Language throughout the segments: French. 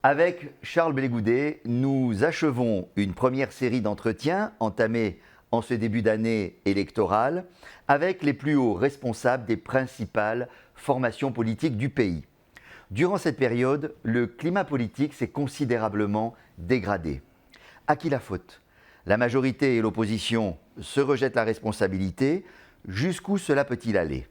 Avec Charles Blé Goudet, nous achevons une première série d'entretiens entamés en ce début d'année électorale avec les plus hauts responsables des principales formations politiques du pays. Durant cette période, le climat politique s'est considérablement dégradé. À qui la faute? La majorité et l'opposition se rejettent la responsabilité. Jusqu'où cela peut-il aller?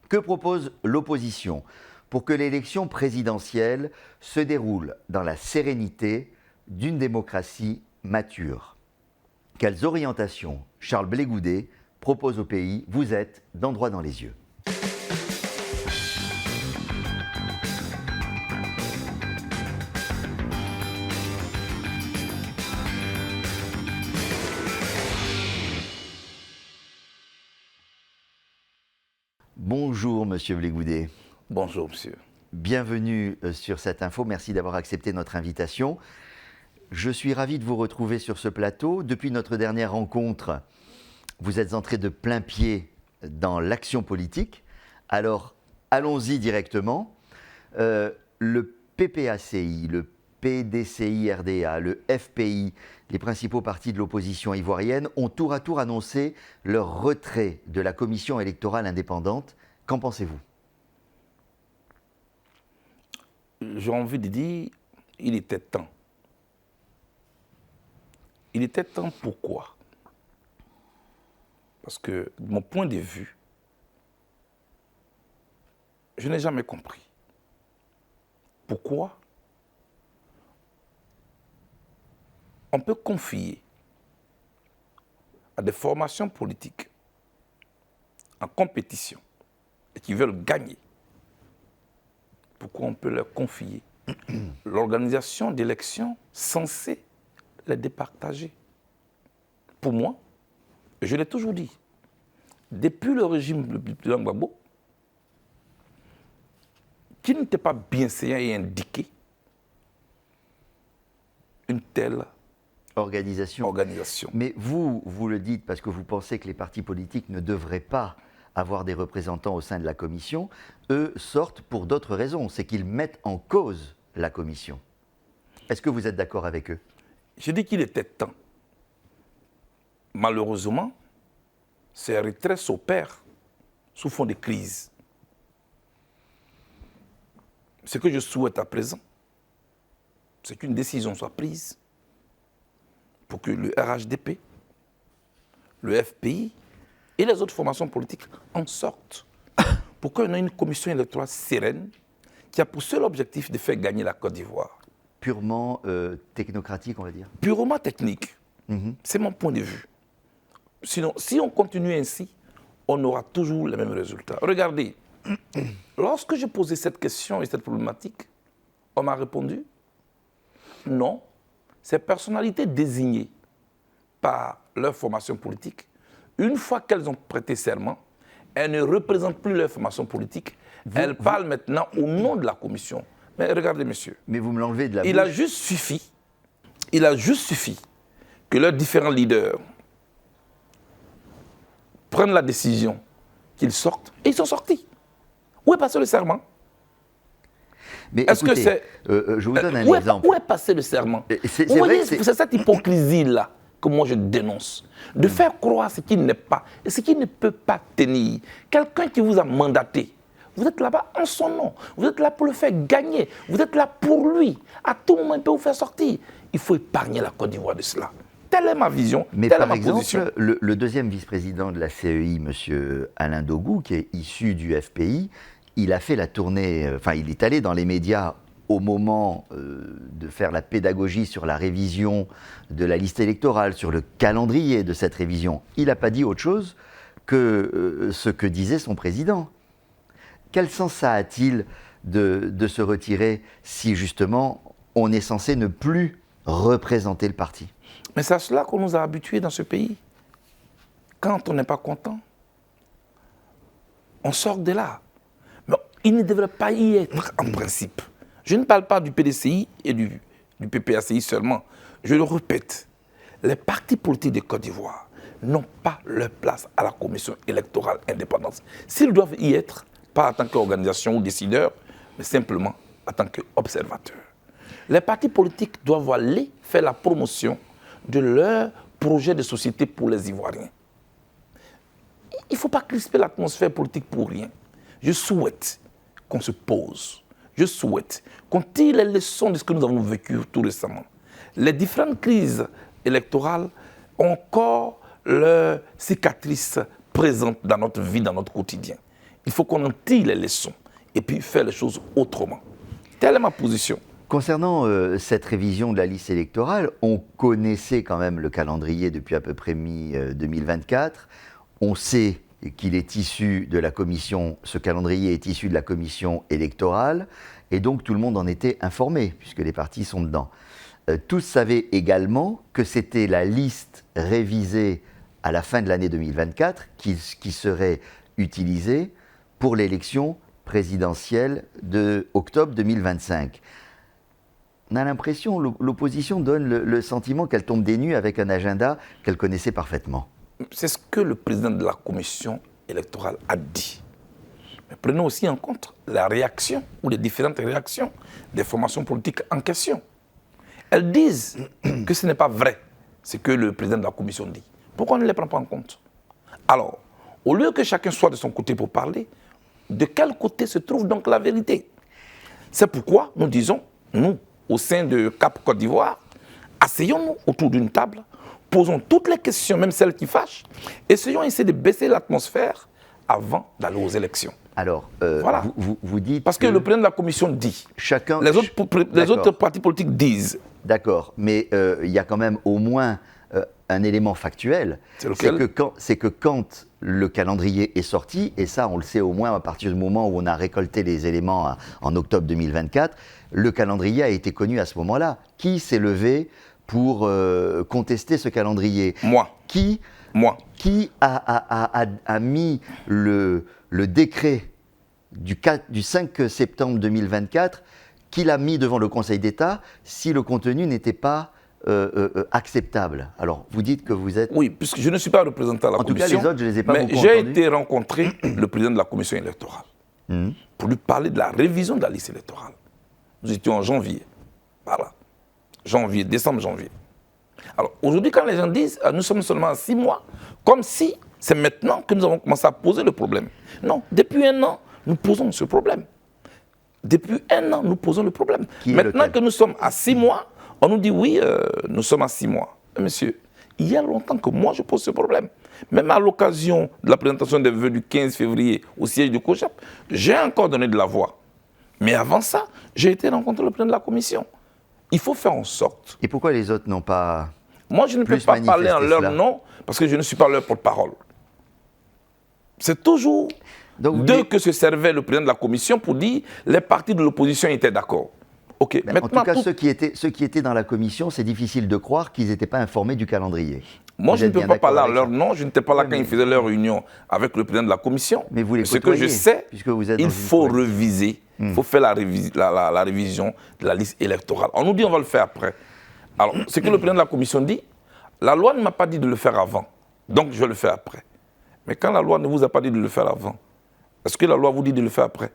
Que propose l'opposition pour que l'élection présidentielle se déroule dans la sérénité d'une démocratie mature? Quelles orientations Charles Blé Goudet propose au pays? Vous êtes dans Droit dans les yeux. Bonjour Monsieur Blé Goudet. Bonjour, monsieur. Bienvenue sur cette info. Merci d'avoir accepté notre invitation. Je suis ravi de vous retrouver sur ce plateau. Depuis notre dernière rencontre, vous êtes entré de plein pied dans l'action politique. Alors, allons-y directement. Le PPACI, le PDCI-RDA, le FPI, les principaux partis de l'opposition ivoirienne ont tour à tour annoncé leur retrait de la commission électorale indépendante. Qu'en pensez-vous ? J'ai envie de dire, il était temps. Il était temps pourquoi? Parce que, de mon point de vue, je n'ai jamais compris. Pourquoi on peut confier à des formations politiques en compétition et qui veulent gagner, pourquoi on peut leur confier l'organisation d'élections censées les départager? Pour moi, je l'ai toujours dit, depuis le régime de Gbagbo, qui n'était pas bienséant et indiqué une telle organisation. Mais vous le dites parce que vous pensez que les partis politiques ne devraient pas avoir des représentants au sein de la commission. Eux sortent pour d'autres raisons, c'est qu'ils mettent en cause la commission. Est-ce que vous êtes d'accord avec eux? Je dis qu'il était temps. Malheureusement, ces retraits s'opèrent sous fond de crise. Ce que je souhaite à présent, c'est qu'une décision soit prise pour que le RHDP, le FPI et les autres formations politiques en sortent. Pour qu'on ait une commission électorale sereine qui a pour seul objectif de faire gagner la Côte d'Ivoire. Purement technocratique, on va dire. Purement technique. C'est mon point de vue. Sinon, si on continue ainsi, on aura toujours les mêmes résultats. Regardez, lorsque j'ai posé cette question et cette problématique, on m'a répondu non, ces personnalités désignées par leur formation politique, une fois qu'elles ont prêté serment, elles ne représentent plus leur formation politique. Elles parlent maintenant au nom de la commission. Mais regardez, monsieur. Mais vous me l'enlevez de la bouche. Il a juste suffi que leurs différents leaders prennent la décision qu'ils sortent, et ils sont sortis. Où est passé le serment? Mais écoutez, je vous donne un exemple. Où est passé le serment? C'est cette hypocrisie-là que moi je dénonce. De faire croire ce qui n'est pas et ce qui ne peut pas tenir. Quelqu'un qui vous a mandaté, vous êtes là-bas en son nom. Vous êtes là pour le faire gagner. Vous êtes là pour lui. À tout moment, il peut vous faire sortir. Il faut épargner la Côte d'Ivoire de cela. Telle est ma vision, mais telle est par ma position. Le deuxième vice-président de la CEI, M. Alain Dogou, qui est issu du FPI, il a fait la tournée, il est allé dans les médias au moment de faire la pédagogie sur la révision de la liste électorale, sur le calendrier de cette révision. Il n'a pas dit autre chose que ce que disait son président. Quel sens ça a-t-il de se retirer si justement on est censé ne plus représenter le parti? Mais c'est à cela qu'on nous a habitués dans ce pays. Quand on n'est pas content, on sort de là. Mais il ne devrait pas y être en principe. Je ne parle pas du PDCI et du PPACI seulement. Je le répète, les partis politiques de Côte d'Ivoire n'ont pas leur place à la commission électorale indépendante. S'ils doivent y être, pas en tant qu'organisation ou décideur, mais simplement en tant qu'observateur. Les partis politiques doivent aller faire la promotion de leur projet de société pour les Ivoiriens. Il ne faut pas crisper l'atmosphère politique pour rien. Je souhaite qu'on se pose. Je souhaite qu'on tire les leçons de ce que nous avons vécu tout récemment. Les différentes crises électorales ont encore leurs cicatrices présentes dans notre vie, dans notre quotidien. Il faut qu'on en tire les leçons et puis faire les choses autrement. Telle est ma position. Concernant cette révision de la liste électorale, on connaissait quand même le calendrier depuis à peu près mi-2024. On sait qu'il est issu de la commission, ce calendrier est issu de la commission électorale, et donc tout le monde en était informé, puisque les partis sont dedans. Tous savaient également que c'était la liste révisée à la fin de l'année 2024 qui serait utilisée pour l'élection présidentielle de octobre 2025. On a l'impression, l'opposition donne le sentiment qu'elle tombe des nues avec un agenda qu'elle connaissait parfaitement. C'est ce que le président de la commission électorale a dit. Mais prenons aussi en compte la réaction ou les différentes réactions des formations politiques en question. Elles disent que ce n'est pas vrai ce que le président de la commission dit. Pourquoi on ne les prend pas en compte? Alors, au lieu que chacun soit de son côté pour parler, de quel côté se trouve donc la vérité? C'est pourquoi nous disons, nous, au sein de Cap Côte d'Ivoire, asseyons-nous autour d'une table, posons toutes les questions, même celles qui fâchent, essayons d'essayer de baisser l'atmosphère avant d'aller aux élections. Alors, voilà. vous dites parce que le président de la commission dit, les autres partis politiques disent. D'accord, mais il y a quand même au moins un élément factuel, c'est que quand le calendrier est sorti, et ça on le sait au moins à partir du moment où on a récolté les éléments en octobre 2024, le calendrier a été connu à ce moment-là. Qui s'est levé pour contester ce calendrier? Moi. Moi. Qui a mis le décret du 5 septembre 2024, qui l'a mis devant le Conseil d'État si le contenu n'était pas acceptable? Alors, vous dites que vous êtes... Oui, puisque je ne suis pas représentant de la commission. En tout cas, les autres, je ne les ai pas beaucoup entendus. Mais j'ai été rencontrer le président de la commission électorale pour lui parler de la révision de la liste électorale. Nous étions en janvier. Voilà. Décembre, janvier. Alors, aujourd'hui, quand les gens disent nous sommes seulement à 6 mois, comme si c'est maintenant que nous avons commencé à poser le problème. Non, depuis 1 an, nous posons ce problème. Depuis 1 an, nous posons le problème. Maintenant que nous sommes à 6 mois, on nous dit oui, nous sommes à 6 mois. Mais monsieur, il y a longtemps que moi je pose ce problème. Même à l'occasion de la présentation des vœux du 15 février au siège du COJEP, j'ai encore donné de la voix. Mais avant ça, j'ai été rencontrer le président de la commission. Il faut faire en sorte. Et pourquoi les autres n'ont pas... Moi, je ne peux pas parler en leur nom parce que je ne suis pas leur porte-parole. C'est toujours d'eux que se servait le président de la commission pour dire les partis de l'opposition étaient d'accord. Okay. En tout cas, ceux qui étaient dans la commission, c'est difficile de croire qu'ils n'étaient pas informés du calendrier. Moi, je ne peux pas parler en leur nom. Je n'étais pas là quand ils faisaient leur réunion avec le président de la commission. Mais vous les Ce que je sais, il faut réviser. Il faut faire la révision de la liste électorale. On nous dit on va le faire après. Alors, ce que le président de la commission dit, la loi ne m'a pas dit de le faire avant. Donc, je vais le faire après. Mais quand la loi ne vous a pas dit de le faire avant, est-ce que la loi vous dit de le faire après?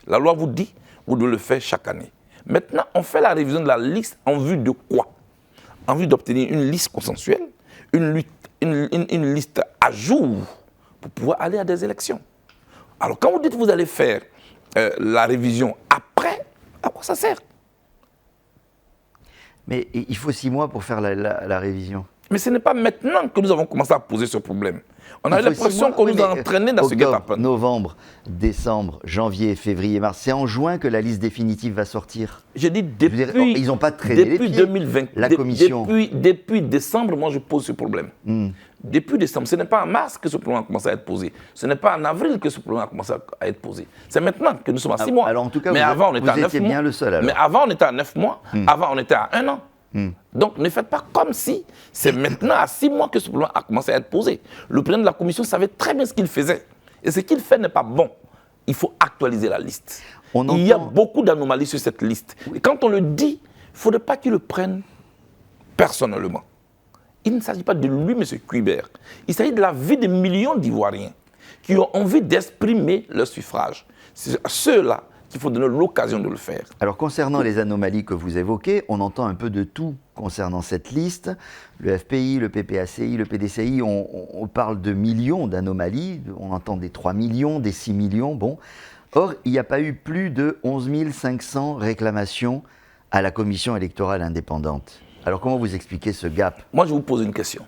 La loi vous dit, vous devez le faire chaque année. Maintenant, on fait la révision de la liste en vue de quoi? En vue d'obtenir une liste consensuelle, une liste à jour pour pouvoir aller à des élections. Alors, quand vous dites que vous allez faire la révision après, à quoi ça sert? Mais il faut 6 mois pour faire la révision. Mais ce n'est pas maintenant que nous avons commencé à poser ce problème. On a l'impression qu'on nous a entraînés dans ce guet-apens. Novembre, décembre, janvier, février, mars. C'est en juin que la liste définitive va sortir. Je dis depuis... ils n'ont pas traîné les pieds, 2020, la commission. Depuis décembre, moi je pose ce problème. Depuis décembre, ce n'est pas en mars que ce problème a commencé à être posé. Ce n'est pas en avril que ce problème a commencé à être posé. C'est maintenant que nous sommes à 6 mois. Alors en tout cas, mais avant, on était à 9 mois. Bien le seul, alors. Mais avant, on était à 9 mois. Avant, on était à 1 an. Donc, ne faites pas comme si c'est maintenant à 6 mois que ce problème a commencé à être posé. Le président de la commission savait très bien ce qu'il faisait. Et ce qu'il fait n'est pas bon. Il faut actualiser la liste. Il y a beaucoup d'anomalies sur cette liste. Et quand on le dit, il ne faudrait pas qu'il le prenne personnellement. Il ne s'agit pas de lui, M. Cuibert. Il s'agit de la vie de millions d'Ivoiriens qui ont envie d'exprimer leur suffrage. C'est ceux-là qu'il faut donner l'occasion de le faire. Alors concernant les anomalies que vous évoquez, on entend un peu de tout concernant cette liste. Le FPI, le PPACI, le PDCI, on parle de millions d'anomalies, on entend des 3 millions, des 6 millions, bon. Or, il n'y a pas eu plus de 11 500 réclamations à la Commission électorale indépendante. Alors comment vous expliquez ce gap? Moi, je vous pose une question.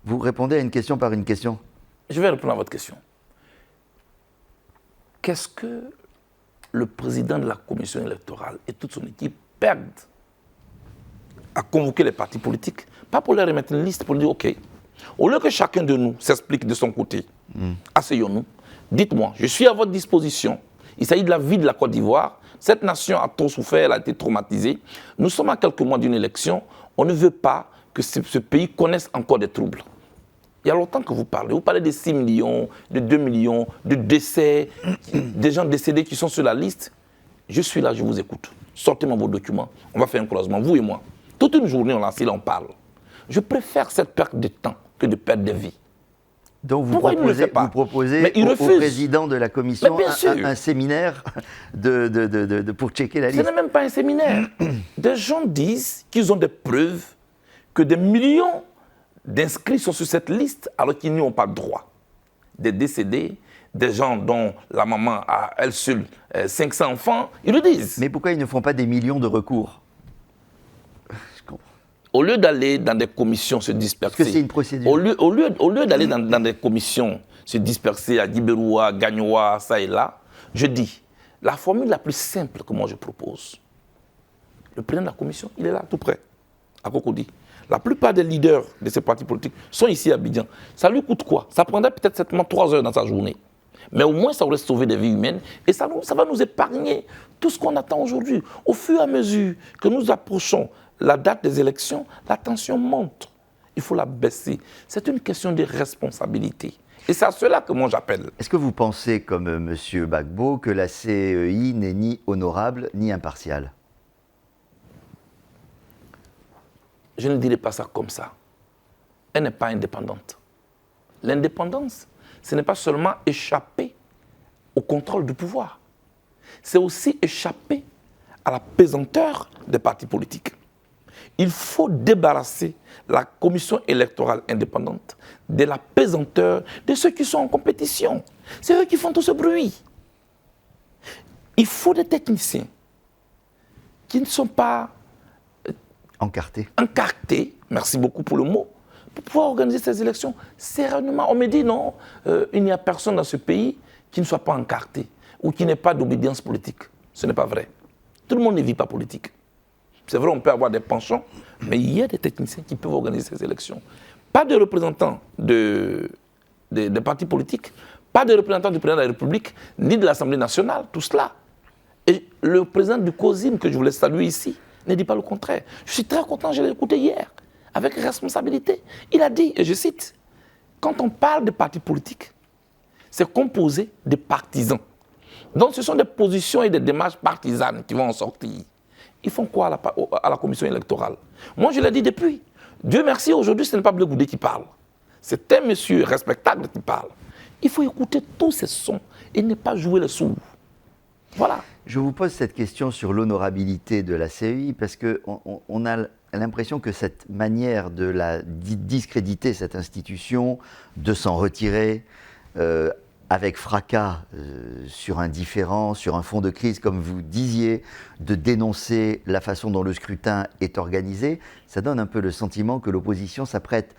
Vous répondez à une question par une question? Je vais répondre à votre question. Qu'est-ce que le président de la commission électorale et toute son équipe perdent à convoquer les partis politiques? Pas pour leur remettre une liste, pour dire, OK, au lieu que chacun de nous s'explique de son côté, asseyons-nous, dites-moi, je suis à votre disposition, il s'agit de la vie de la Côte d'Ivoire, cette nation a trop souffert, elle a été traumatisée, nous sommes à quelques mois d'une élection, on ne veut pas que ce pays connaisse encore des troubles. Il y a longtemps que vous parlez de 6 millions, de 2 millions, de décès, des gens décédés qui sont sur la liste. Je suis là, je vous écoute. Sortez-moi vos documents, on va faire un croisement, vous et moi. Toute une journée, on est là, on parle. Je préfère cette perte de temps que de perdre de vie. Donc vous proposez au président de la commission un séminaire pour checker la liste. Ce n'est même pas un séminaire. Des gens disent qu'ils ont des preuves que des millions d'inscrits sont sur cette liste alors qu'ils n'y ont pas droit. Des décédés, des gens dont la maman a elle seule 500 enfants, ils le disent. Mais pourquoi ils ne font pas des millions de recours? Au lieu d'aller dans des commissions se disperser, parce que c'est une procédure. Au lieu d'aller dans des commissions se disperser à Djiberoua, Gagnoua, ça et là, je dis, la formule la plus simple que moi je propose, le président de la commission, il est là tout près, à Cocody. La plupart des leaders de ces partis politiques sont ici à Abidjan. Ça lui coûte quoi? Ça prendrait peut-être certainement 3 heures dans sa journée. Mais au moins, ça aurait sauvé des vies humaines et ça va nous épargner tout ce qu'on attend aujourd'hui. Au fur et à mesure que nous approchons la date des élections, la tension monte. Il faut la baisser. C'est une question de responsabilité. Et c'est à cela que moi j'appelle. Est-ce que vous pensez, comme M. Gbagbo, que la CEI n'est ni honorable ni impartiale? Je ne dirais pas ça comme ça. Elle n'est pas indépendante. L'indépendance, ce n'est pas seulement échapper au contrôle du pouvoir. C'est aussi échapper à la pesanteur des partis politiques. Il faut débarrasser la commission électorale indépendante de la pesanteur de ceux qui sont en compétition. C'est eux qui font tout ce bruit. Il faut des techniciens qui ne sont pas encartés, merci beaucoup pour le mot, pour pouvoir organiser ces élections sereinement. On me dit non, il n'y a personne dans ce pays qui ne soit pas encarté ou qui n'ait pas d'obédience politique. Ce n'est pas vrai. Tout le monde ne vit pas politique. C'est vrai, on peut avoir des penchants, mais il y a des techniciens qui peuvent organiser ces élections. Pas de représentants des partis politiques, pas de représentants du président de la République, ni de l'Assemblée nationale, tout cela. Et le président du COSIM, que je voulais saluer ici, ne dit pas le contraire. Je suis très content, je l'ai écouté hier, avec responsabilité. Il a dit, et je cite, quand on parle de partis politiques, c'est composé de partisans. Donc ce sont des positions et des démarches partisanes qui vont en sortir. Ils font quoi à la commission électorale? Moi, je l'ai dit depuis. Dieu merci, aujourd'hui, ce n'est pas Blé Goudé qui parle. C'est un monsieur respectable qui parle. Il faut écouter tous ces sons et ne pas jouer les sourds. Voilà. Je vous pose cette question sur l'honorabilité de la CEI parce qu'on a l'impression que cette manière de discréditer cette institution, de s'en retirer avec fracas sur un différend, sur un fond de crise, comme vous disiez, de dénoncer la façon dont le scrutin est organisé, ça donne un peu le sentiment que l'opposition s'apprête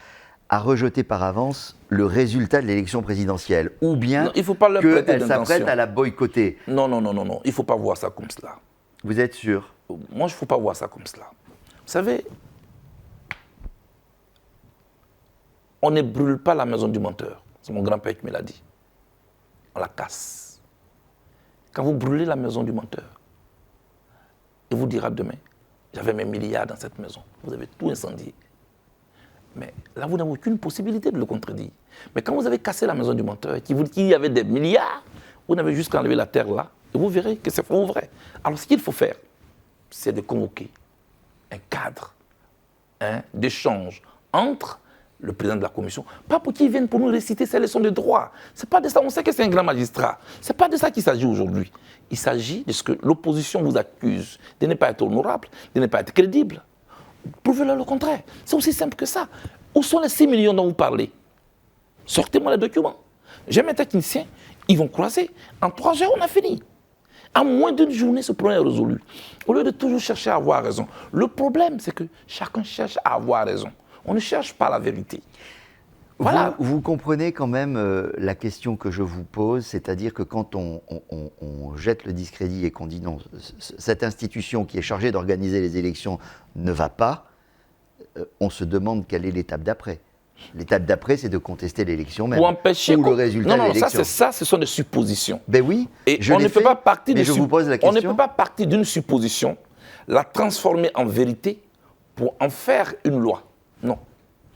à rejeter par avance le résultat de l'élection présidentielle, ou bien qu'elle s'apprête à la boycotter. Non, il ne faut pas voir ça comme cela. Vous êtes sûr? Moi, il ne faut pas voir ça comme cela. Vous savez, on ne brûle pas la maison du menteur. C'est mon grand-père qui me l'a dit. On la casse. Quand vous brûlez la maison du menteur, il vous dira demain, j'avais mes milliards dans cette maison, vous avez tout incendié. Mais là, vous n'avez aucune possibilité de le contredire. Mais quand vous avez cassé la maison du menteur, qui vous dit qu'il y avait des milliards, vous n'avez juste qu'à enlever la terre là, et vous verrez que c'est faux ou vrai. Alors, ce qu'il faut faire, c'est de convoquer un cadre d'échange entre le président de la commission, pas pour qu'il vienne pour nous réciter ses leçons de droit. C'est pas de ça, on sait que c'est un grand magistrat. C'est pas de ça qu'il s'agit aujourd'hui. Il s'agit de ce que l'opposition vous accuse, de ne pas être honorable, de ne pas être crédible. Prouvez-leur le contraire. C'est aussi simple que ça. Où sont les 6 millions dont vous parlez? Sortez-moi les documents. J'ai mes techniciens, ils vont croiser. En 3 heures, on a fini. En moins d'une journée, ce problème est résolu. Au lieu de toujours chercher à avoir raison. Le problème, c'est que chacun cherche à avoir raison. On ne cherche pas la vérité. Voilà. Vous comprenez quand même la question que je vous pose, c'est-à-dire que quand on jette le discrédit et qu'on dit non, cette institution qui est chargée d'organiser les élections ne va pas, on se demande quelle est l'étape d'après. L'étape d'après, c'est de contester l'élection même. Pour empêcher ou le résultat de l'élection. Ça, ce sont des suppositions. Ben oui, et on ne peut pas partir je vous pose la question. On ne peut pas partir d'une supposition, la transformer en vérité pour en faire une loi. Non.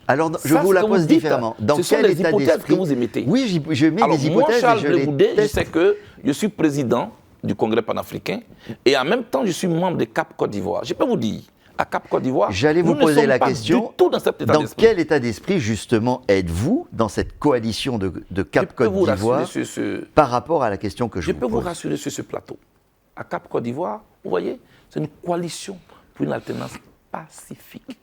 Alors, je vous la pose différemment. Dans ce sont les hypothèses que vous émettez. Oui, je mets des hypothèses. Moi, Charles et je les Blé-Goudé, je teste. sais que je suis président du Congrès panafricain et en même temps, je suis membre de CAP Côte d'Ivoire. Je peux vous dire, à CAP Côte d'Ivoire, j'allais vous poser la question, du tout dans cet état dans d'esprit. quel état d'esprit, justement, êtes-vous dans cette coalition de CAP Côte d'Ivoire par rapport à la question que je vous pose? Je peux vous rassurer sur ce plateau. À CAP Côte d'Ivoire, vous voyez, c'est une coalition pour une alternance pacifique.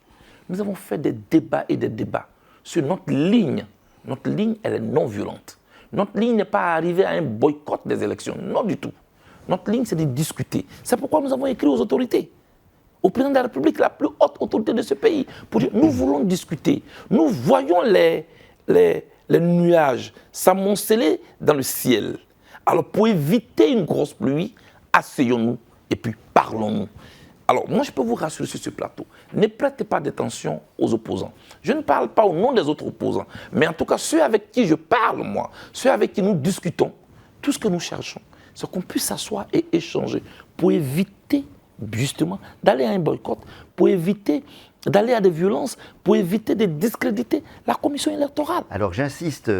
Nous avons fait des débats et des débats sur notre ligne. Notre ligne, elle est non violente. Notre ligne n'est pas arrivée à un boycott des élections, non du tout. Notre ligne, c'est de discuter. C'est pourquoi nous avons écrit aux autorités, au président de la République, la plus haute autorité de ce pays, pour dire nous voulons discuter. Nous voyons les nuages s'amonceler dans le ciel. Alors, pour éviter une grosse pluie, asseyons-nous et puis parlons-nous. Alors, moi, je peux vous rassurer sur ce plateau. Ne prêtez pas d'attention aux opposants. Je ne parle pas au nom des autres opposants, mais en tout cas, ceux avec qui je parle, moi, ceux avec qui nous discutons, tout ce que nous cherchons, c'est qu'on puisse s'asseoir et échanger pour éviter, justement, d'aller à un boycott, pour éviter d'aller à des violences, pour éviter de discréditer la commission électorale. Alors, j'insiste,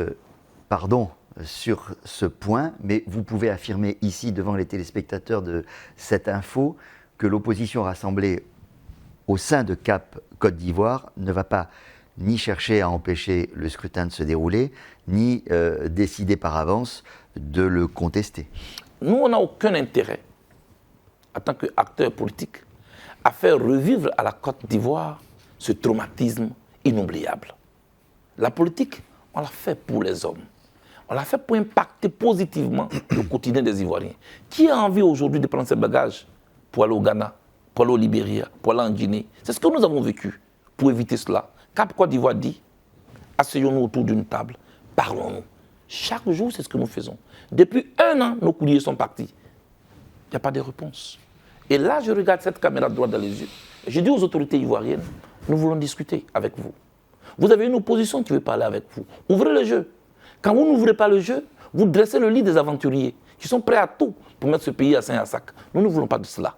pardon, sur ce point, mais vous pouvez affirmer ici, devant les téléspectateurs de cette info, que l'opposition rassemblée au sein de CAP Côte d'Ivoire ne va pas ni chercher à empêcher le scrutin de se dérouler, ni décider par avance de le contester. Nous, on n'a aucun intérêt, en tant qu'acteur politique, à faire revivre à la Côte d'Ivoire ce traumatisme inoubliable. La politique, on l'a fait pour les hommes. On l'a fait pour impacter positivement le quotidien des Ivoiriens. Qui a envie aujourd'hui de prendre ses bagages pour aller au Ghana, pour aller au Libéria, pour aller en Guinée? C'est ce que nous avons vécu. Pour éviter cela, CAP Côte d'Ivoire dit, asseyons-nous autour d'une table, parlons-nous. Chaque jour, c'est ce que nous faisons. Depuis 1 an, nos courriers sont partis. Il n'y a pas de réponse. Et là, je regarde cette caméra droit dans les yeux. Et je dis aux autorités ivoiriennes, nous voulons discuter avec vous. Vous avez une opposition qui veut parler avec vous. Ouvrez le jeu. Quand vous n'ouvrez pas le jeu, vous dressez le lit des aventuriers qui sont prêts à tout pour mettre ce pays à Saint-Assac. Nous ne voulons pas de cela.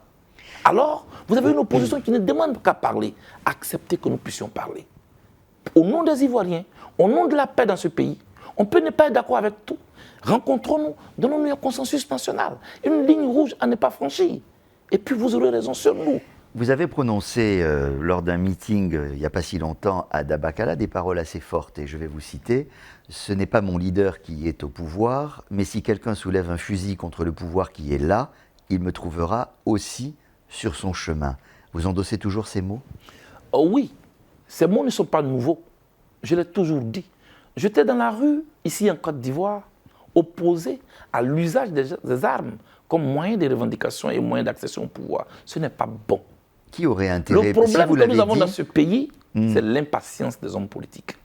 Alors, vous avez une opposition qui ne demande qu'à parler. Acceptez que nous puissions parler. Au nom des Ivoiriens, au nom de la paix dans ce pays, on peut ne pas être d'accord avec tout. Rencontrons-nous, donnons-nous un consensus national. Une ligne rouge à ne pas franchir. Et puis vous aurez raison sur nous. Vous avez prononcé lors d'un meeting il n'y a pas si longtemps à Dabakala des paroles assez fortes et je vais vous citer. Ce n'est pas mon leader qui est au pouvoir, mais si quelqu'un soulève un fusil contre le pouvoir qui est là, il me trouvera aussi sur son chemin. Vous endossez toujours ces mots? Oh oui, ces mots ne sont pas nouveaux. Je l'ai toujours dit. J'étais dans la rue, ici en Côte d'Ivoire, opposé à l'usage des armes comme moyen de revendication et moyen d'accession au pouvoir. Ce n'est pas bon. Qui aurait intérêt? Le problème si vous que nous avons dit... dans ce pays, c'est l'impatience des hommes politiques.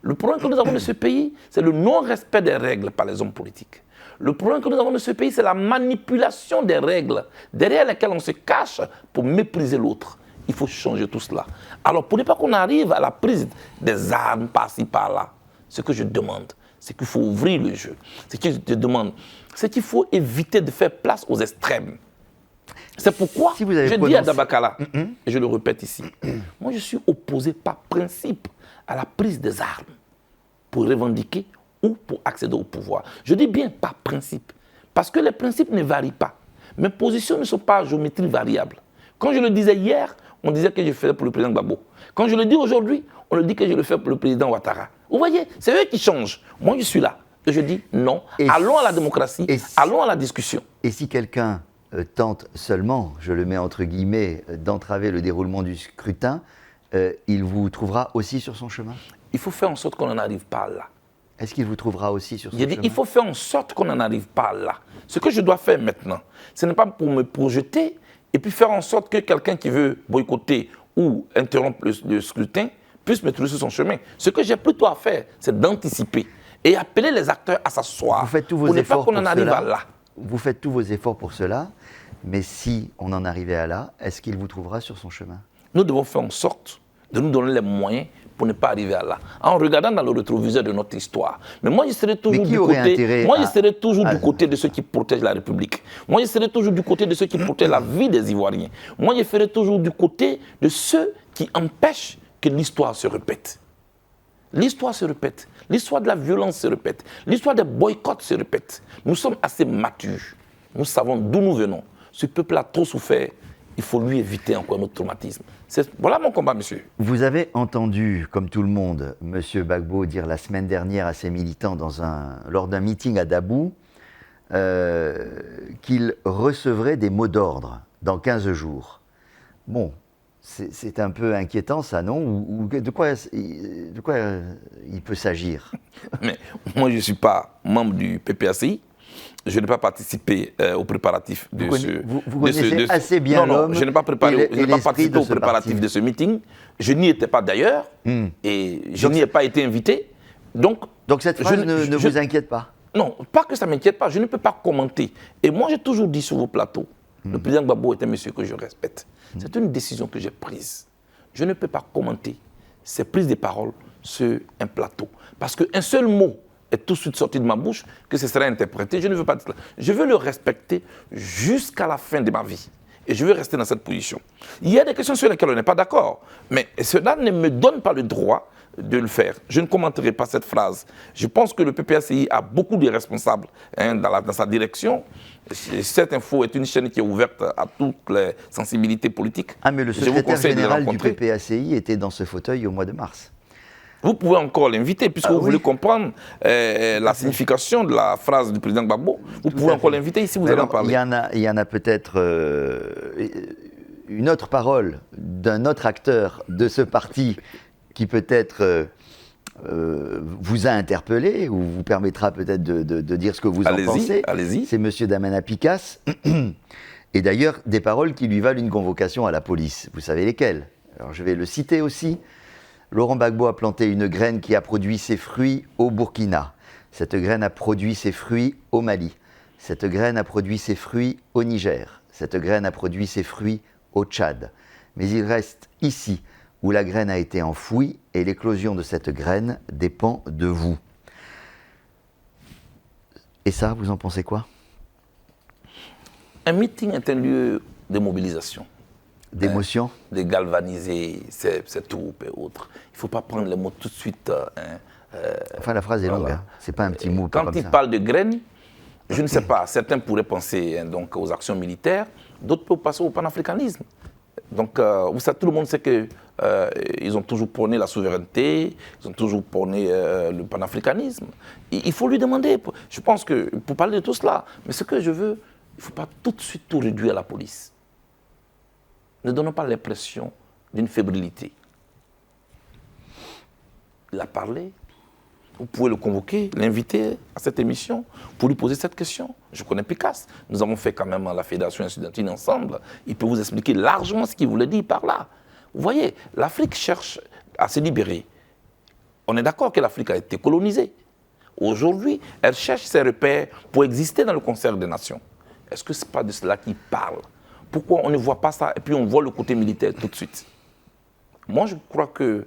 Le problème que nous avons dans ce pays, c'est le non-respect des règles par les hommes politiques. Le problème que nous avons dans ce pays, c'est la manipulation des règles, derrière lesquelles on se cache pour mépriser l'autre. Il faut changer tout cela. Alors, pour ne pas qu'on arrive à la prise des armes par-ci, par-là, ce que je demande, c'est qu'il faut ouvrir le jeu. Ce que je demande, c'est qu'il faut éviter de faire place aux extrêmes. C'est pourquoi je dis à Dabakala, et je le répète ici, moi je suis opposé par principe à la prise des armes pour revendiquer ou pour accéder au pouvoir. Je dis bien par principe, parce que les principes ne varient pas. Mes positions ne sont pas à géométrie variable. Quand je le disais hier, on disait que je faisais pour le président Gbagbo. Quand je le dis aujourd'hui, on le dit que je le fais pour le président Ouattara. Vous voyez, c'est eux qui changent. Moi, je suis là. Et je dis non, allons à la démocratie, allons à la discussion. Et si quelqu'un tente seulement, je le mets entre guillemets, d'entraver le déroulement du scrutin, il vous trouvera aussi sur son chemin? Il faut faire en sorte qu'on n'en arrive pas là. Est-ce qu'il vous trouvera aussi sur son chemin? Il faut faire en sorte qu'on n'en arrive pas là. Ce que je dois faire maintenant, ce n'est pas pour me projeter et puis faire en sorte que quelqu'un qui veut boycotter ou interrompre le scrutin puisse me trouver sur son chemin. Ce que j'ai plutôt à faire, c'est d'anticiper et appeler les acteurs à s'asseoir. Vous faites tous vos pour ne efforts pas qu'on en arrive à là. Vous faites tous vos efforts pour cela, mais si on en arrivait à là, est-ce qu'il vous trouvera sur son chemin? Nous devons faire en sorte de nous donner les moyens pour ne pas arriver à là, en regardant dans le rétroviseur de notre histoire. Mais moi, je serai toujours du côté de ceux qui protègent la République. Moi, je serai toujours du côté de ceux qui protègent la vie des Ivoiriens. Moi, je serai toujours du côté de ceux qui empêchent que l'histoire se répète. L'histoire se répète. L'histoire de la violence se répète. L'histoire des boycotts se répète. Nous sommes assez matures. Nous savons d'où nous venons. Ce peuple a trop souffert. Il faut lui éviter encore notre traumatisme. Voilà mon combat, monsieur. Vous avez entendu, comme tout le monde, M. Gbagbo dire la semaine dernière à ses militants lors d'un meeting à Dabou qu'il recevrait des mots d'ordre dans 15 jours. Bon, c'est un peu inquiétant ça, non? Ou de quoi il peut s'agir? Mais moi, je ne suis pas membre du PPACI. Je n'ai pas participé aux préparatifs de vous connaissez assez bien l'homme. Non, je n'ai pas participé aux préparatifs de ce meeting. Je n'y étais pas d'ailleurs et je n'y ai pas été invité. Donc cette phrase ne vous inquiète pas? Non, pas que ça ne m'inquiète pas. Je ne peux pas commenter. Et moi, j'ai toujours dit sur vos plateaux, le président Gbagbo est un monsieur que je respecte. C'est une décision que j'ai prise. Je ne peux pas commenter ces prises de parole sur un plateau. Parce qu'un seul mot est tout de suite sorti de ma bouche, que ce serait interprété. Je ne veux pas dire cela. Je veux le respecter jusqu'à la fin de ma vie. Et je veux rester dans cette position. Il y a des questions sur lesquelles on n'est pas d'accord, mais cela ne me donne pas le droit de le faire. Je ne commenterai pas cette phrase. Je pense que le PPACI a beaucoup de responsables dans sa direction. Cette info est une chaîne qui est ouverte à toutes les sensibilités politiques. Ah, mais le secrétaire général du PPACI était dans ce fauteuil au mois de mars. Vous pouvez encore l'inviter, puisque vous voulez comprendre la signification de la phrase du président Gbagbo. Vous pouvez encore l'inviter ici, vous allez en parler. Il y en a peut-être une autre parole d'un autre acteur de ce parti qui peut-être vous a interpellé ou vous permettra peut-être de dire ce que vous en pensez. Allez-y. C'est M. Damana Picasse. Et d'ailleurs, des paroles qui lui valent une convocation à la police. Vous savez lesquelles? Alors je vais le citer aussi. Laurent Gbagbo a planté une graine qui a produit ses fruits au Burkina. Cette graine a produit ses fruits au Mali. Cette graine a produit ses fruits au Niger. Cette graine a produit ses fruits au Tchad. Mais il reste ici, où la graine a été enfouie, et l'éclosion de cette graine dépend de vous. Et ça, vous en pensez quoi? Un meeting est un lieu de mobilisation. D'émotion? De galvaniser ces troupes et autres. Il ne faut pas prendre les mots tout de suite. Enfin, la phrase est longue, hein. C'est pas un petit mot. Quand il parle de graines, je ne sais pas, certains pourraient penser donc, aux actions militaires, d'autres peuvent passer au panafricanisme. Donc, vous savez, tout le monde sait qu'ils ont toujours prôné la souveraineté, ils ont toujours prôné le panafricanisme. Il faut lui demander, je pense que pour parler de tout cela, mais ce que je veux, il ne faut pas tout de suite tout réduire à la police. Ne donnons pas l'impression d'une fébrilité. Il a parlé. Vous pouvez le convoquer, l'inviter à cette émission pour lui poser cette question. Je connais Picasse. Nous avons fait quand même la Fédération estudiantine ensemble. Il peut vous expliquer largement ce qu'il voulait dire par là. Vous voyez, l'Afrique cherche à se libérer. On est d'accord que l'Afrique a été colonisée. Aujourd'hui, elle cherche ses repères pour exister dans le concert des nations. Est-ce que ce n'est pas de cela qu'il parle? Pourquoi on ne voit pas ça et puis on voit le côté militaire tout de suite? Moi, je crois que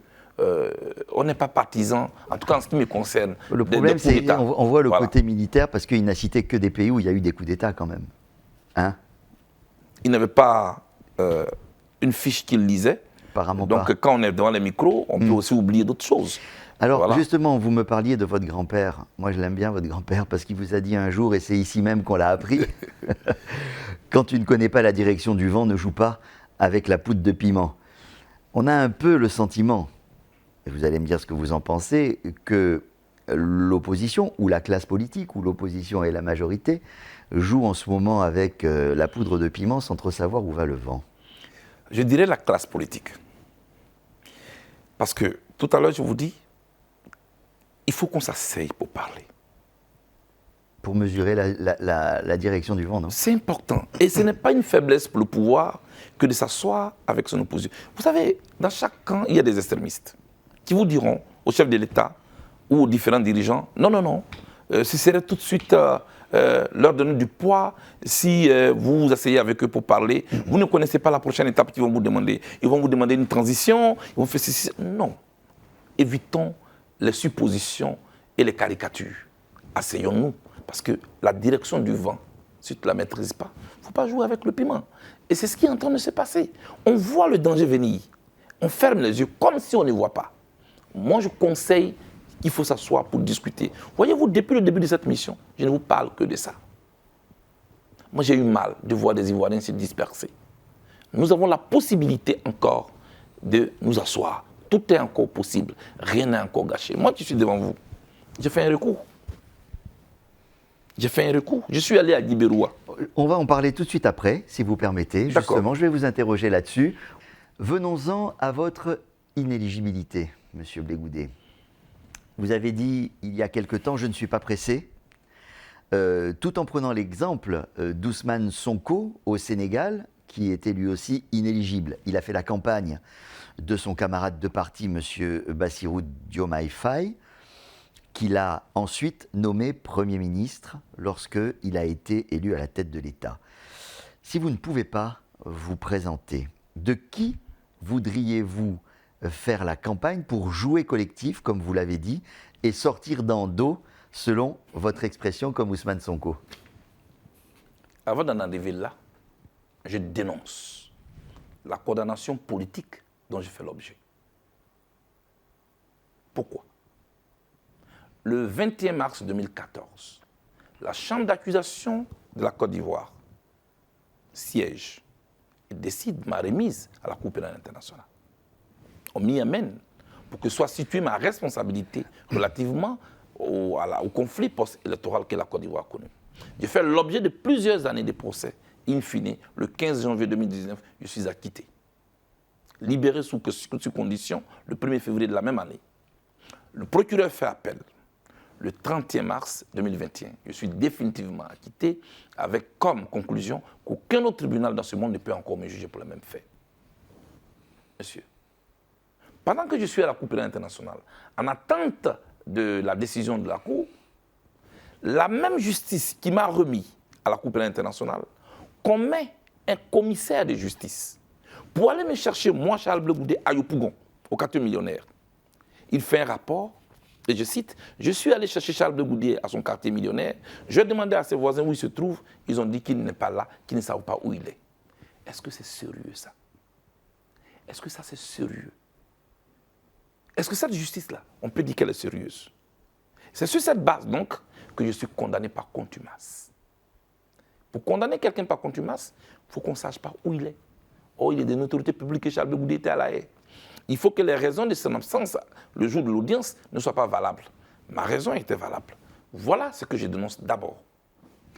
on n'est pas partisan, en tout cas en ce qui me concerne. Le problème, c'est qu'on voit le côté militaire parce qu'il n'a cité que des pays où il y a eu des coups d'État quand même. Hein? Il n'avait pas une fiche qu'il lisait. Apparemment donc pas. Quand on est devant les micros, on peut aussi oublier d'autres choses. Alors justement, vous me parliez de votre grand-père. Moi, je l'aime bien, votre grand-père, parce qu'il vous a dit un jour, et c'est ici même qu'on l'a appris, quand tu ne connais pas la direction du vent, ne joue pas avec la poudre de piment. On a un peu le sentiment, et vous allez me dire ce que vous en pensez, que l'opposition, ou la classe politique, ou l'opposition et la majorité, jouent en ce moment avec la poudre de piment sans trop savoir où va le vent. Je dirais la classe politique. Parce que tout à l'heure, je vous dis, il faut qu'on s'asseye pour parler. Pour mesurer la direction du vent, non? C'est important. Et ce n'est pas une faiblesse pour le pouvoir que de s'asseoir avec son opposition. Vous savez, dans chaque camp, il y a des extrémistes qui vous diront au chef de l'État ou aux différents dirigeants, non, non, non, ce serait tout de suite leur donner du poids si vous vous asseyez avec eux pour parler. Vous ne connaissez pas la prochaine étape qu'ils vont vous demander. Ils vont vous demander une transition, ils vont faire ceci. Non. Évitons les suppositions et les caricatures. Asseyons-nous. Parce que la direction du vent, si tu ne la maîtrises pas, il ne faut pas jouer avec le piment. Et c'est ce qui est en train de se passer. On voit le danger venir. On ferme les yeux comme si on ne voit pas. Moi, je conseille qu'il faut s'asseoir pour discuter. Voyez-vous, depuis le début de cette mission, je ne vous parle que de ça. Moi, j'ai eu mal de voir des Ivoiriens se disperser. Nous avons la possibilité encore de nous asseoir. Tout est encore possible. Rien n'est encore gâché. Moi, je suis devant vous. J'ai fait un recours. J'ai fait un recours. Je suis allé à Guibéroua. On va en parler tout de suite après, si vous permettez. Justement, je vais vous interroger là-dessus. Venons-en à votre inéligibilité, Monsieur Blé-Goudé. Vous avez dit il y a quelque temps, je ne suis pas pressé, tout en prenant l'exemple d'Ousmane Sonko au Sénégal, qui était lui aussi inéligible. Il a fait la campagne de son camarade de parti, Monsieur Bassirou Diomaye Faye, qu'il a ensuite nommé Premier ministre lorsqu'il a été élu à la tête de l'État. Si vous ne pouvez pas vous présenter, de qui voudriez-vous faire la campagne pour jouer collectif, comme vous l'avez dit, et sortir dans dos, selon votre expression, comme Ousmane Sonko? Avant d'en arriver là, je dénonce la condamnation politique dont je fais l'objet. Pourquoi? Le 21 mars 2014, la Chambre d'accusation de la Côte d'Ivoire siège et décide ma remise à la Cour pénale internationale. On m'y amène pour que soit située ma responsabilité relativement au conflit post-électoral que la Côte d'Ivoire a connu. J'ai fait l'objet de plusieurs années de procès. In fine, le 15 janvier 2019, je suis acquitté. Libéré sous condition le 1er février de la même année. Le procureur fait appel. Le 31 mars 2021, je suis définitivement acquitté avec comme conclusion qu'aucun autre tribunal dans ce monde ne peut encore me juger pour le même fait. Monsieur, pendant que je suis à la Cour pénale internationale, en attente de la décision de la Cour, la même justice qui m'a remis à la Cour pénale internationale commet un commissaire de justice pour aller me chercher, moi, Charles Blé-Goudé, à Yopougon, au quartier millionnaire. Il fait un rapport. Et je cite, je suis allé chercher Charles Blé-Goudé à son quartier millionnaire. Je ai demandé à ses voisins où il se trouve. Ils ont dit qu'il n'est pas là, qu'ils ne savent pas où il est. Est-ce que c'est sérieux, ça? Est-ce que ça, c'est sérieux? Est-ce que cette justice-là, on peut dire qu'elle est sérieuse? C'est sur cette base, donc, que je suis condamné par contumace. Pour condamner quelqu'un par contumace, il faut qu'on sache pas où il est. Oh, il est d'une autorité publique et Charles Blé-Goudé était à La Haye. Il faut que les raisons de son absence, le jour de l'audience, ne soient pas valables. Ma raison était valable. Voilà ce que je dénonce d'abord.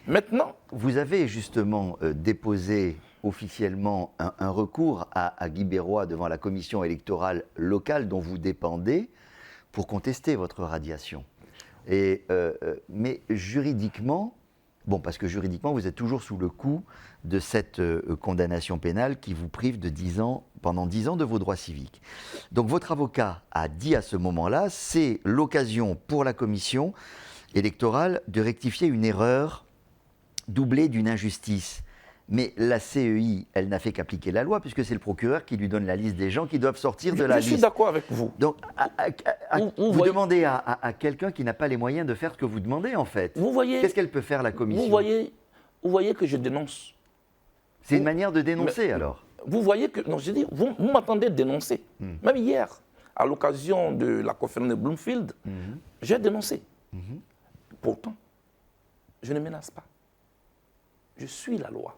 Maintenant... Vous avez justement déposé officiellement un recours à Guibéroua devant la commission électorale locale dont vous dépendez pour contester votre radiation. Mais juridiquement, parce que juridiquement, vous êtes toujours sous le coup de cette condamnation pénale qui vous prive de 10 ans, pendant 10 ans de vos droits civiques. Donc votre avocat a dit à ce moment-là, c'est l'occasion pour la commission électorale de rectifier une erreur doublée d'une injustice. Mais la CEI, elle n'a fait qu'appliquer la loi, puisque c'est le procureur qui lui donne la liste des gens qui doivent sortir de la liste. Je suis d'accord avec vous. Donc, vous demandez à quelqu'un qui n'a pas les moyens de faire ce que vous demandez, en fait. Vous voyez, qu'est-ce qu'elle peut faire, la commission? Vous voyez que je dénonce. C'est une manière de dénoncer, alors? Vous voyez que... Non, je dis, vous m'attendez dénoncer. Même hier, à l'occasion de la conférence de Bloomfield, j'ai dénoncé. Pourtant, je ne menace pas. Je suis la loi.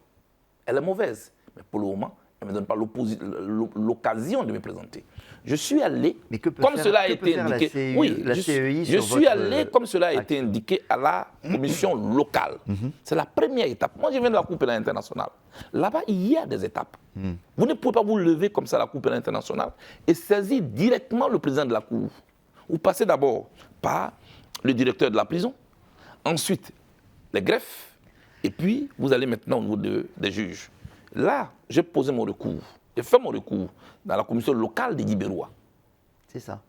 Elle est mauvaise, mais pour le moment, ne me donne pas l'occasion de me présenter. Je suis allé, Mais que peut comme faire- cela a que peut été faire la indiqué, CEI oui, la je, CEI je sur suis votre allé, comme cela a été indiqué, à la commission locale. C'est la première étape. Moi, je viens de la Cour pénale internationale. Là-bas, il y a des étapes. Vous ne pouvez pas vous lever comme ça à la Cour pénale internationale et saisir directement le président de la Cour. Vous passez d'abord par le directeur de la prison, ensuite les greffes, et puis vous allez maintenant au niveau des juges. Là, j'ai posé mon recours. J'ai fait mon recours dans la commission locale des Libérois. C'est ça.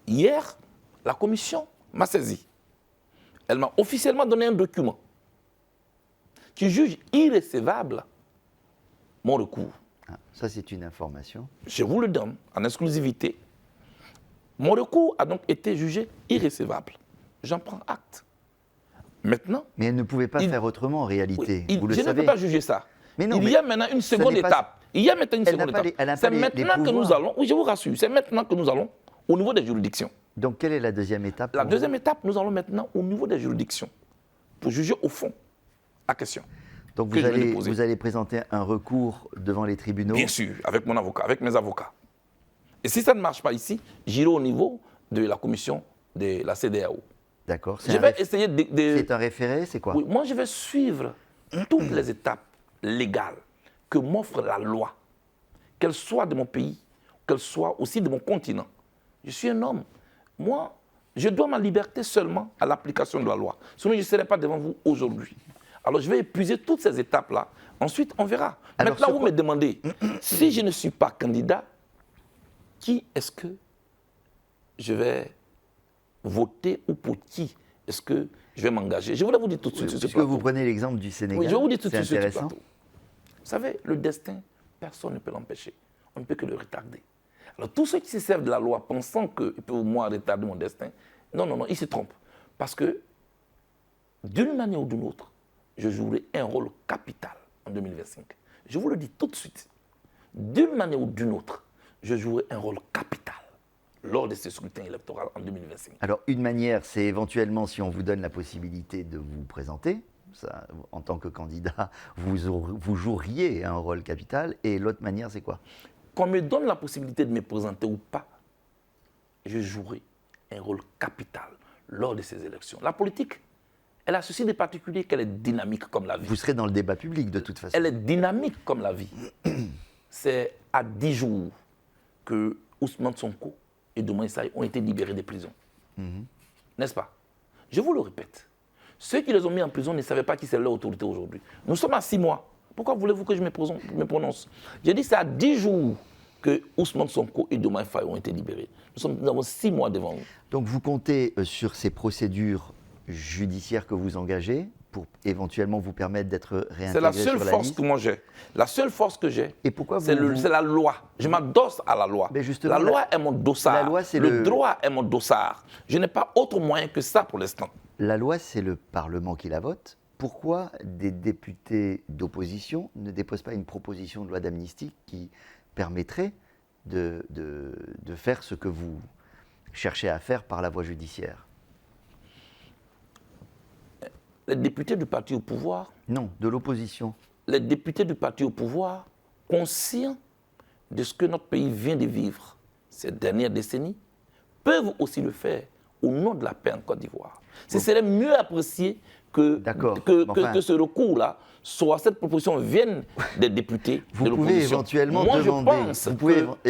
Hier, la commission m'a saisi. Elle m'a officiellement donné un document qui juge irrécevable mon recours. Ah, ça, c'est une information. Je vous le donne en exclusivité. Mon recours a donc été jugé irrécevable. J'en prends acte. Maintenant, Mais elle ne pouvait pas faire autrement en réalité. oui, Vous le je ne savez. peux pas juger ça. Mais non, il mais y a maintenant une seconde n'est pas- étape. Il y a maintenant une Elle seconde n'a pas étape. les- elle n'a C'est pas les maintenant que nous pouvoirs. allons, oui, je vous rassure, c'est maintenant que nous allons au niveau des juridictions. Donc, quelle est la deuxième étape La pour deuxième étape, nous allons maintenant au niveau des juridictions pour juger au fond la question. vous Donc, que je vais déposer. vous allez présenter un recours devant les tribunaux. Bien sûr, avec mon avocat, avec mes avocats. Et si ça ne marche pas ici, j'irai au niveau de la commission de la CEDEAO. D'accord. Je vais essayer de... C'est un référé, c'est quoi? Oui, moi, je vais suivre toutes les étapes légales que m'offre la loi, qu'elle soit de mon pays, qu'elle soit aussi de mon continent. Je suis un homme. Moi, je dois ma liberté seulement à l'application de la loi. Sinon, je ne serai pas devant vous aujourd'hui. Alors, je vais épuiser toutes ces étapes-là. Ensuite, on verra. Alors, maintenant, vous me demandez, si je ne suis pas candidat, qui est-ce que je vais voter ou pour qui est-ce que je vais m'engager? Je voulais vous dire tout de suite sur ce Puisque plateau. vous prenez l'exemple du Sénégal, Oui, je vais vous dire tout de c'est suite sur ce intéressant. plateau. Vous savez, le destin, personne ne peut l'empêcher. On ne peut que le retarder. Alors, tous ceux qui se servent de la loi pensant qu'ils peuvent au moins retarder mon destin, non, non, non, ils se trompent. Parce que, d'une manière ou d'une autre, je jouerai un rôle capital en 2025. Je vous le dis tout de suite. D'une manière ou d'une autre, je jouerai un rôle capital lors de ce scrutin électoral en 2025. Alors, une manière, c'est éventuellement, si on vous donne la possibilité de vous présenter, ça, en tant que candidat, vous joueriez un rôle capital. Et l'autre manière, c'est quoi? Qu'on me donne la possibilité de me présenter ou pas, je jouerai un rôle capital lors de ces élections. La politique, elle a ceci de particulier qu'elle est dynamique comme la vie. Vous serez dans le débat public, de toute façon. Elle est dynamique comme la vie. C'est à 10 jours que Ousmane Sonko et Diomaye Faye ont été libérés des prisons. N'est-ce pas? Je vous le répète. Ceux qui les ont mis en prison ne savaient pas qui c'est leur autorité aujourd'hui. Nous sommes à 6 mois. Pourquoi voulez-vous que je me prononce? J'ai dit c'est à 10 jours que Ousmane Sonko et Diomaye Faye ont été libérés. Nous avons 6 mois devant nous. Donc, vous comptez sur ces procédures judiciaires que vous engagez pour éventuellement vous permettre d'être réintégré C'est la sur seule la force liste. que moi j'ai. La seule force que j'ai, Et pourquoi c'est la loi. Je m'adosse à la loi. Mais justement, la loi est mon dossard. la loi, c'est le droit est mon dossard. Je n'ai pas autre moyen que ça pour l'instant. La loi, c'est le Parlement qui la vote. Pourquoi des députés d'opposition ne déposent pas une proposition de loi d'amnistie qui permettrait de faire ce que vous cherchez à faire par la voie judiciaire? Les députés du parti au pouvoir, Non, de l'opposition. les députés du parti au pouvoir, conscients de ce que notre pays vient de vivre ces dernières décennies, peuvent aussi le faire au nom de la paix en Côte d'Ivoire. Ce serait mieux apprécié que ce recours-là, soit cette proposition vienne des députés Vous de pouvez l'opposition. éventuellement Moi, demander.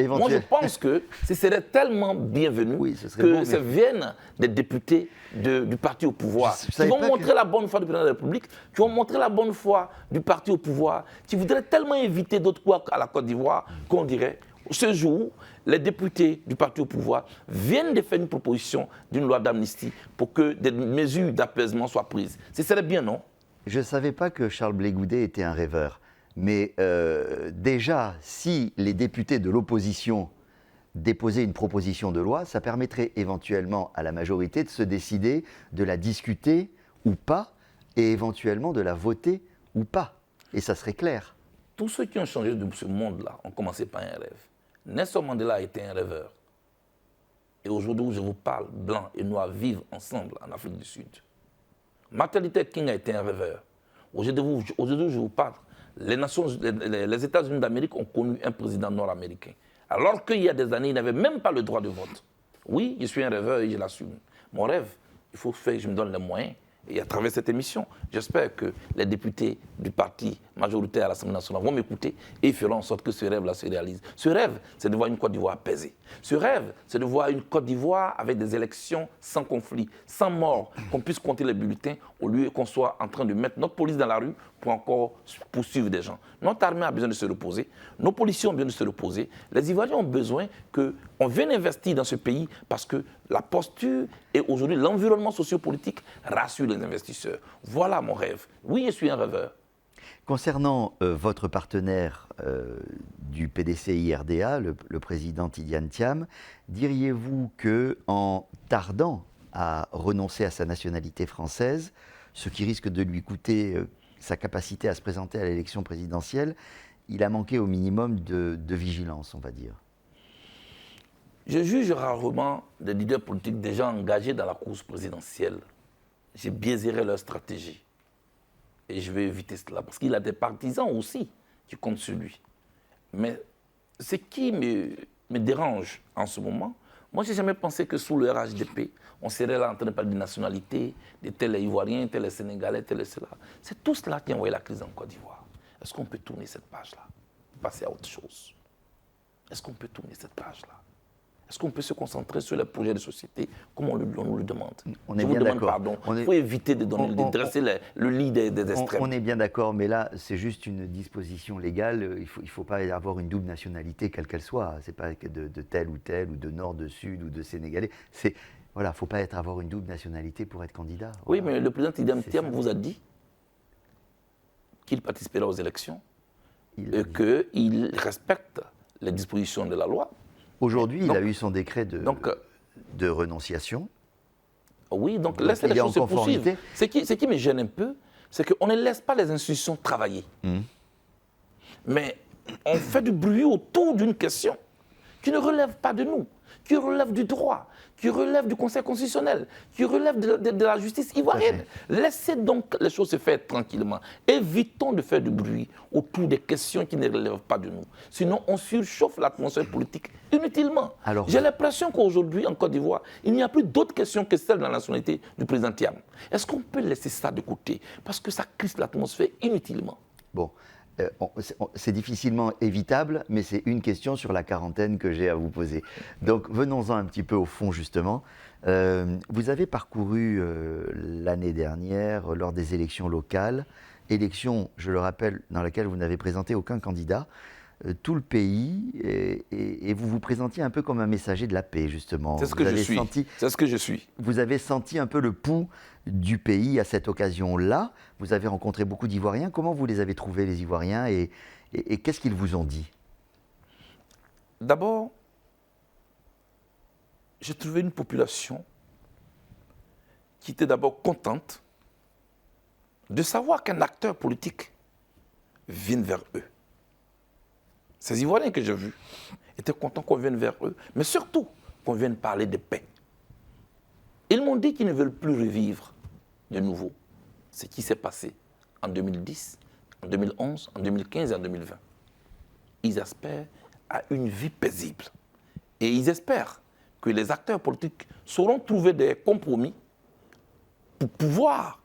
moi, je pense que ce serait tellement bienvenu Oui, ce serait que bon, ça mais- vienne des députés du parti au pouvoir, Je qui savais vont pas montrer la bonne foi du président de la République, qui vont montrer la bonne foi du parti au pouvoir, qui voudraient tellement éviter d'autres coups à la Côte d'Ivoire qu'on dirait, ce jour, les députés du parti au pouvoir viennent de faire une proposition d'une loi d'amnistie pour que des mesures d'apaisement soient prises. Ce serait bien, non? Je ne savais pas que Charles Blé Goudet était un rêveur. Mais déjà, si les députés de l'opposition déposaient une proposition de loi, ça permettrait éventuellement à la majorité de se décider de la discuter ou pas, et éventuellement de la voter ou pas. Et ça serait clair. Tous ceux qui ont changé de ce monde-là ont commencé par un rêve. Nelson Mandela a été un rêveur. Et aujourd'hui où je vous parle, blancs et noirs vivent ensemble en Afrique du Sud. Martin Luther King a été un rêveur. Aujourd'hui où je vous parle, les États-Unis d'Amérique ont connu un président nord-américain. Alors qu'il y a des années, ils n'avaient même pas le droit de vote. Oui, je suis un rêveur et je l'assume. Mon rêve, il faut faire que je me donne les moyens. Et à travers cette émission, j'espère que les députés du parti majoritaire à l'Assemblée nationale vont m'écouter et feront en sorte que ce rêve-là se réalise. Ce rêve, c'est de voir une Côte d'Ivoire apaisée. Ce rêve, c'est de voir une Côte d'Ivoire avec des élections sans conflit, sans mort, qu'on puisse compter les bulletins au lieu qu'on soit en train de mettre notre police dans la rue pour encore poursuivre des gens. Notre armée a besoin de se reposer, nos policiers ont besoin de se reposer, les Ivoiriens ont besoin qu'on vienne investir dans ce pays parce que la posture et aujourd'hui l'environnement sociopolitique rassure les investisseurs. Voilà mon rêve. Oui, je suis un rêveur. Concernant votre partenaire du PDC-IRDA, le président Tidjane Thiam, diriez-vous qu'en tardant à renoncer à sa nationalité française, ce qui risque de lui coûter sa capacité à se présenter à l'élection présidentielle, il a manqué au minimum de vigilance, on va dire? Je juge rarement des leaders politiques déjà engagés dans la course présidentielle. Je biaiserai leur stratégie. Et je vais éviter cela, parce qu'il a des partisans aussi qui comptent sur lui. Mais ce qui me dérange en ce moment, moi, je n'ai jamais pensé que sous le RHDP, on serait là en train de parler de nationalité, de tel est Ivoirien, tel est Sénégalais, tel est cela. C'est tout cela qui a envoyé la crise en Côte d'Ivoire. Est-ce qu'on peut tourner cette page-là, passer à autre chose? Est-ce qu'on peut tourner cette page-là? Est-ce qu'on peut se concentrer sur les projets de société comme on nous le demande? On est bien d'accord. Il faut éviter de dresser le lit des extrêmes. On est bien d'accord, mais là, c'est juste une disposition légale. Il ne faut pas avoir une double nationalité, quelle qu'elle soit. Ce n'est pas de tel ou tel, ou de nord, de sud, ou de sénégalais. Voilà, il ne faut pas avoir une double nationalité pour être candidat. Oui, Voilà. mais le président Tidjane Thiam vous a dit qu'il participera aux élections et qu'il respecte les dispositions de la loi. Aujourd'hui, il a eu son décret de renonciation. Oui, donc laissez les choses se poursuivre. Ce qui me gêne un peu, c'est qu'on ne laisse pas les institutions travailler. Mais on fait du bruit autour d'une question qui ne relève pas de nous, qui relève du droit, qui relève du Conseil constitutionnel, qui relève de la justice ivoirienne. Laissez donc les choses se faire tranquillement. Évitons de faire du bruit autour des questions qui ne relèvent pas de nous. Sinon, on surchauffe l'atmosphère politique inutilement. J'ai l'impression qu'aujourd'hui, en Côte d'Ivoire, il n'y a plus d'autres questions que celles de la nationalité du président Thiam. Est-ce qu'on peut laisser ça de côté? Parce que ça crispe l'atmosphère inutilement. Bon. C'est difficilement évitable, mais c'est une question sur la quarantaine que j'ai à vous poser. Donc venons-en un petit peu au fond justement. Vous avez parcouru l'année dernière, lors des élections locales, élections, je le rappelle, dans lesquelles vous n'avez présenté aucun candidat, tout le pays, et vous vous présentiez un peu comme un messager de la paix justement. C'est ce que je suis. C'est ce que je suis. Vous avez senti un peu le pouls du pays à cette occasion-là. Vous avez rencontré beaucoup d'Ivoiriens. Comment vous les avez trouvés, les Ivoiriens, et qu'est-ce qu'ils vous ont dit? D'abord, j'ai trouvé une population qui était d'abord contente de savoir qu'un acteur politique vienne vers eux. Ces Ivoiriens que j'ai vus étaient contents qu'on vienne vers eux, mais surtout qu'on vienne parler de paix. Ils m'ont dit qu'ils ne veulent plus revivre de nouveau ce qui s'est passé en 2010, en 2011, en 2015 et en 2020. Ils aspirent à une vie paisible. Et ils espèrent que les acteurs politiques sauront trouver des compromis pour pouvoir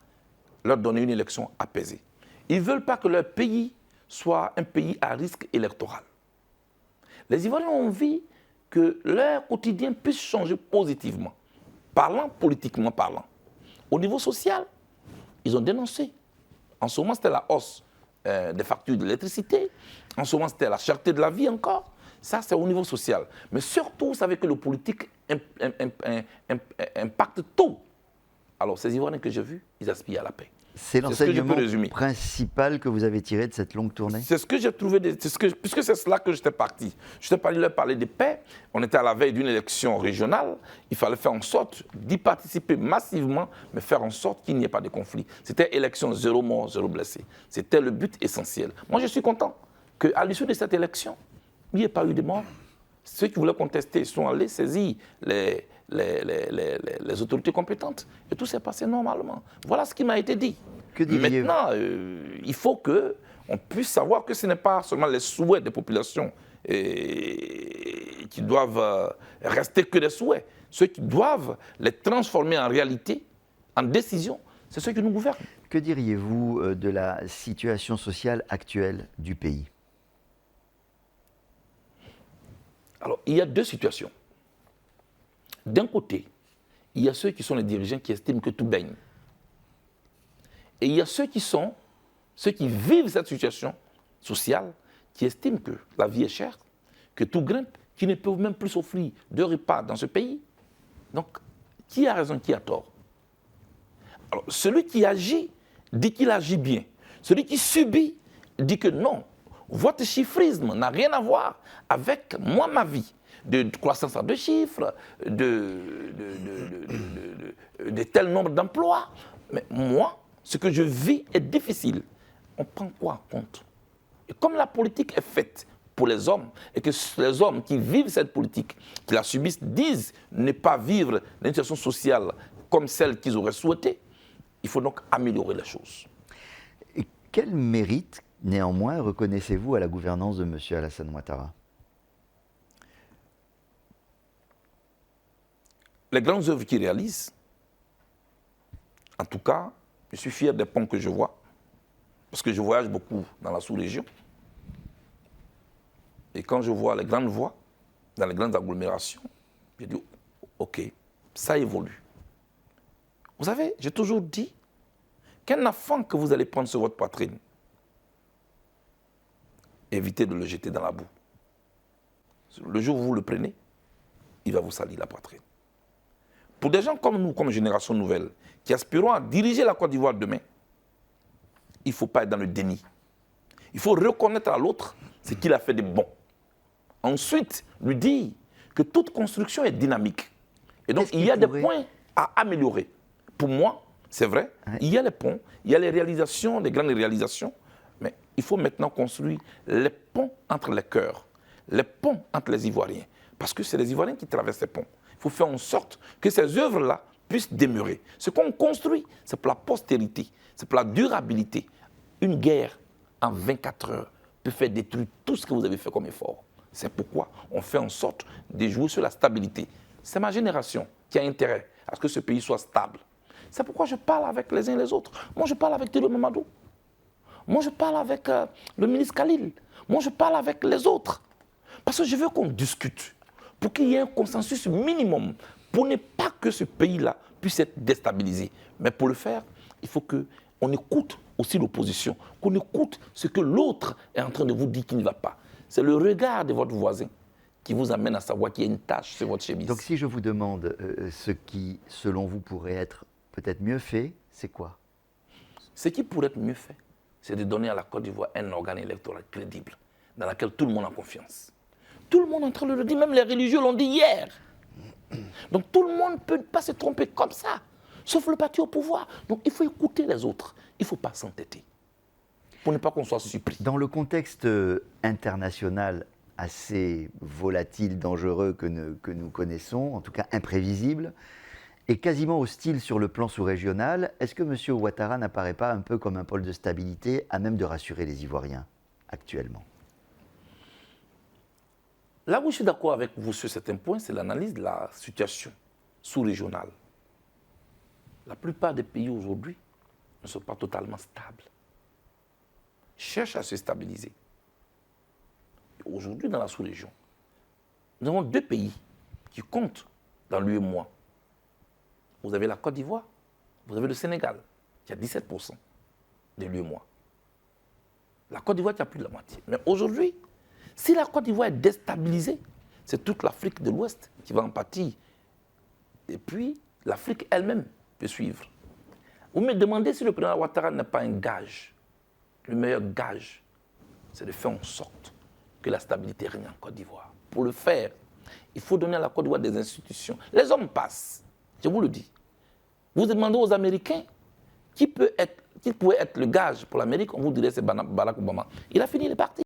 leur donner une élection apaisée. Ils ne veulent pas que leur pays soit un pays à risque électoral. Les Ivoiriens ont envie que leur quotidien puisse changer positivement, politiquement parlant. Au niveau social, ils ont dénoncé. En ce moment, c'était la hausse des factures d'électricité. En ce moment, c'était la cherté de la vie encore. Ça, c'est au niveau social. Mais surtout, vous savez que le politique impacte tout. Alors, ces Ivoiriens que j'ai vus, ils aspirent à la paix. C'est l'enseignement principal que vous avez tiré de cette longue tournée? C'est ce que j'ai trouvé, puisque c'est cela que j'étais parti. J'étais parti leur parler de paix. On était à la veille d'une élection régionale. Il fallait faire en sorte d'y participer massivement, mais faire en sorte qu'il n'y ait pas de conflit. C'était élection zéro mort, zéro blessé. C'était le but essentiel. Moi, je suis content qu'à l'issue de cette élection, il n'y ait pas eu de mort. Ceux qui voulaient contester sont allés saisir les autorités compétentes. Et tout s'est passé normalement. Voilà ce qui m'a été dit. Que diriez-vous? Maintenant, il faut on puisse savoir que ce n'est pas seulement les souhaits des populations qui doivent rester que des souhaits. Ceux qui doivent les transformer en réalité, en décision, c'est ceux qui nous gouvernent. Que diriez-vous de la situation sociale actuelle du pays? Alors, il y a deux situations. D'un côté, il y a ceux qui sont les dirigeants qui estiment que tout baigne. Et il y a ceux qui vivent cette situation sociale, qui estiment que la vie est chère, que tout grimpe, qui ne peuvent même plus s'offrir de repas dans ce pays. Donc, qui a raison, qui a tort? Alors, celui qui agit dit qu'il agit bien. Celui qui subit dit que non, votre chiffrisme n'a rien à voir avec moi, ma vie. De croissance à deux chiffres, de tel nombre d'emplois. Mais moi, ce que je vis est difficile. On prend quoi en compte? Et comme la politique est faite pour les hommes, et que les hommes qui vivent cette politique, qui la subissent, disent ne pas vivre une situation sociale comme celle qu'ils auraient souhaité, il faut donc améliorer les choses. Et quel mérite, néanmoins, reconnaissez-vous à la gouvernance de M. Alassane Ouattara? Les grandes œuvres qu'il réalise, en tout cas, je suis fier des ponts que je vois, parce que je voyage beaucoup dans la sous-région. Et quand je vois les grandes voies, dans les grandes agglomérations, je dis, OK, ça évolue. Vous savez, j'ai toujours dit qu'un enfant que vous allez prendre sur votre poitrine, évitez de le jeter dans la boue. Le jour où vous le prenez, il va vous salir la poitrine. Pour des gens comme nous, comme génération nouvelle, qui aspirons à diriger la Côte d'Ivoire demain, il ne faut pas être dans le déni. Il faut reconnaître à l'autre ce qu'il a fait de bon. Ensuite, lui dire que toute construction est dynamique. Et donc, il y a des points à améliorer. Pour moi, c'est vrai, il y a les ponts, il y a les réalisations, les grandes réalisations, mais il faut maintenant construire les ponts entre les cœurs, les ponts entre les Ivoiriens. Parce que c'est les Ivoiriens qui traversent ces ponts. Il faut faire en sorte que ces œuvres-là puissent demeurer. Ce qu'on construit, c'est pour la postérité, c'est pour la durabilité. Une guerre en 24 heures peut faire détruire tout ce que vous avez fait comme effort. C'est pourquoi on fait en sorte de jouer sur la stabilité. C'est ma génération qui a intérêt à ce que ce pays soit stable. C'est pourquoi je parle avec les uns et les autres. Moi, je parle avec Théo Mamadou. Moi, je parle avec le ministre Khalil. Moi, je parle avec les autres. Parce que je veux qu'on discute pour qu'il y ait un consensus minimum, pour ne pas que ce pays-là puisse être déstabilisé. Mais pour le faire, il faut qu'on écoute aussi l'opposition, qu'on écoute ce que l'autre est en train de vous dire qui ne va pas. C'est le regard de votre voisin qui vous amène à savoir qu'il y a une tache sur votre chemise. Donc si je vous demande ce qui, selon vous, pourrait être peut-être mieux fait, c'est quoi? Ce qui pourrait être mieux fait, c'est de donner à la Côte d'Ivoire un organe électoral crédible, dans lequel tout le monde a confiance. Tout le monde est en train de le dire, même les religieux l'ont dit hier. Donc tout le monde ne peut pas se tromper comme ça, sauf le parti au pouvoir. Donc il faut écouter les autres, il ne faut pas s'entêter, pour ne pas qu'on soit surpris. Dans le contexte international assez volatile, dangereux que nous connaissons, en tout cas imprévisible, et quasiment hostile sur le plan sous-régional, est-ce que M. Ouattara n'apparaît pas un peu comme un pôle de stabilité à même de rassurer les Ivoiriens actuellement? Là où je suis d'accord avec vous sur certains points, c'est l'analyse de la situation sous-régionale. La plupart des pays aujourd'hui ne sont pas totalement stables. Cherchent à se stabiliser. Aujourd'hui, dans la sous-région, nous avons deux pays qui comptent dans l'UEMOA. Vous avez la Côte d'Ivoire, vous avez le Sénégal, qui a 17% de l'UEMOA. La Côte d'Ivoire qui a plus de la moitié. Mais aujourd'hui, si la Côte d'Ivoire est déstabilisée, c'est toute l'Afrique de l'Ouest qui va en pâtir. Et puis, l'Afrique elle-même peut suivre. Vous me demandez si le président Ouattara n'est pas un gage. Le meilleur gage, c'est de faire en sorte que la stabilité règne en Côte d'Ivoire. Pour le faire, il faut donner à la Côte d'Ivoire des institutions. Les hommes passent, je vous le dis. Vous demandez aux Américains qui pourrait être le gage pour l'Amérique, on vous dirait c'est Barack Obama. Il a fini, il est parti.